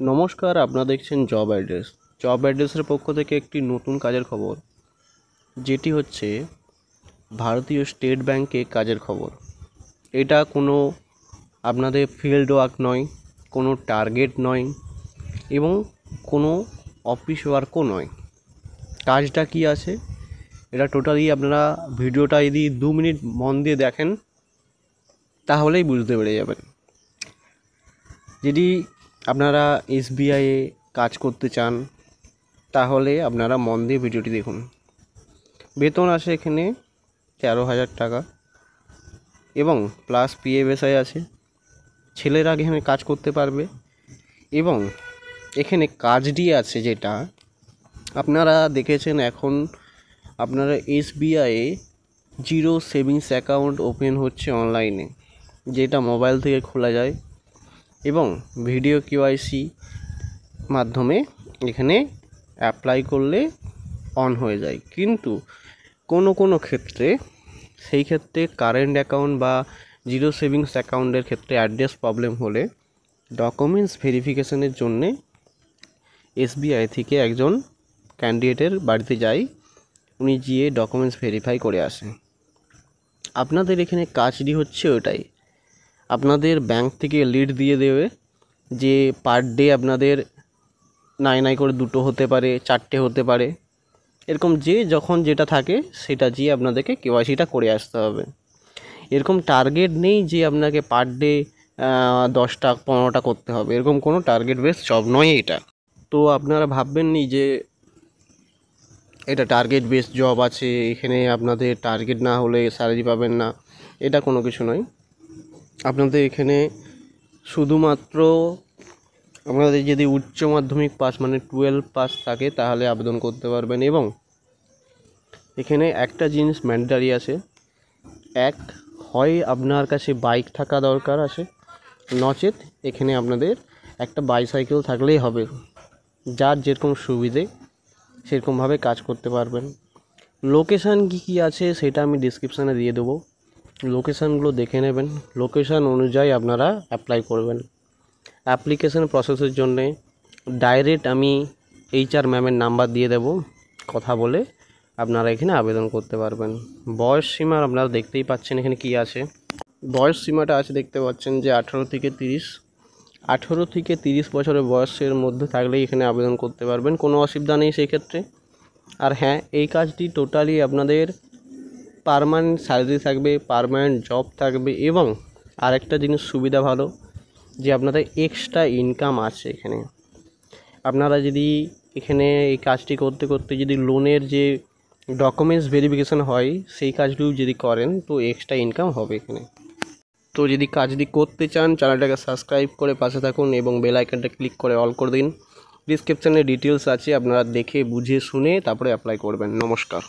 নমস্কার, আপনারা দেখছেন জব অ্যাড্রেসের পক্ষ থেকে একটি নতুন কাজের খবর, যেটি হচ্ছে ভারতীয় স্টেট ব্যাংকে কাজের খবর। এটা কোনো আপনাদের ফিল্ড ওয়ার্ক নয়, কোনো টার্গেট নয় এবং কোনো অফিস ওয়ার্কও নয়। কাজটা কি আছে এটা টোটালি আপনারা ভিডিওটা যদি 2 মিনিট মন দিয়ে দেখেন তাহলেই বুঝতে পেরে যাবেন। যদি আপনারা এসবিআইয়ে কাজ করতে চান তাহলে আপনারা মন দিয়ে ভিডিওটি দেখুন। বেতন আসে এখানে 13,000 টাকা এবং প্লাস পিএফএসআই আছে। ছেলেরা এখানে কাজ করতে পারবে এবং এখানে কাজটি আছে যেটা আপনারা দেখেছেন, এখন আপনারা এসবিআইয়ে জিরো সেভিংস অ্যাকাউন্ট ওপেন হচ্ছে অনলাইনে, যেটা মোবাইল থেকে খোলা যায় এবং ভিডিও কেওয়াইসি মাধ্যমে এখানে অ্যাপ্লাই করলে অন হয়ে যায়। কিন্তু কোনো ক্ষেত্রে সেই ক্ষেত্রে কারেন্ট অ্যাকাউন্ট বা জিরো সেভিংস অ্যাকাউন্টের ক্ষেত্রে অ্যাড্রেস প্রবলেম হলে ডকুমেন্টস ভেরিফিকেশনের জন্যে এসবিআই থেকে একজন ক্যান্ডিডেটের বাড়িতে যায়, উনি গিয়ে ডকুমেন্টস ভেরিফাই করে আসে। আপনাদের এখানে কাজটি হচ্ছে ওটাই, আপনাদের ব্যাংক থেকে লিড দিয়ে দেবে যে পার ডে আপনাদের নাই করে 2টো হতে পারে, 4টে হতে পারে, এরকম যে যখন যেটা থাকে সেটা দিয়ে আপনাদেরকে কেওয়াইসিটা করে আসতে হবে। এরকম টার্গেট নেই যে আপনাকে পার ডে 10টা 15টা করতে হবে, এরকম কোনো টার্গেট বেস জব নয় এটা। তো আপনারা ভাববেন নি যে এটা টার্গেট বেস জব আছে, এখানে আপনাদের টার্গেট না হলে স্যালারি পাবেন না, এটা কোনো কিছু নয়। আপনাদের এখানে শুধুমাত্র আপনাদের যদি উচ্চ মাধ্যমিক পাস মানে 12 পাস থাকে তাহলে আবেদন করতে পারবেন। এবং এখানে একটা জিনিস ম্যান্ডেটারি আছে, হয় আপনার কাছে বাইক থাকা দরকার আছে, নচেত এখানে আপনাদের একটা বাইসাইকেল থাকলেই হবে। যার যেরকম সুবিধে সেরকমভাবে কাজ করতে পারবেন। লোকেশান কী আছে সেটা আমি ডিসক্রিপশানে দিয়ে দেবো, লোকেশানগুলো দেখে নেবেন, লোকেশান অনুযায়ী আপনারা অ্যাপ্লাই করবেন। অ্যাপ্লিকেশান প্রসেসের জন্যে ডাইরেক্ট আমি HR ম্যামের নাম্বার দিয়ে দেব, কথা বলে আপনারা এখানে আবেদন করতে পারবেন। বয়স সীমা আপনারা দেখতেই পাচ্ছেন এখানে কি আছে। বয়স সীমাটা আছে, দেখতে পাচ্ছেন যে 18 থেকে 30 বছরের বয়সের মধ্যে থাকলেই এখানে আবেদন করতে পারবেন, কোনো অসুবিধা নেই সেই ক্ষেত্রে। আর হ্যাঁ, এই কাজটি টোটালি আপনাদের পার্মানেন্ট স্যালারি থাকবে, পার্মানেন্ট জব থাকবে এবং আরেকটা জিনিস সুবিধা ভালো যে আপনাদের এক্সট্রা ইনকাম আছে এখানে। আপনারা যদি এখানে এই কাজটি করতে করতে যদি লোনের যে ডকুমেন্টস ভেরিফিকেশান হয় সেই কাজগুলো যদি করেন তো এক্সট্রা ইনকাম হবে এখানে। তো যদি কাজটি করতে চান চ্যানেলটাকে সাবস্ক্রাইব করে পাশে থাকুন এবং বেল আইকনটা ক্লিক করে অল করে দিন। ডিসক্রিপশানে ডিটেলস আছে, আপনারা দেখে বুঝে শুনে তারপরে অ্যাপ্লাই করবেন। নমস্কার।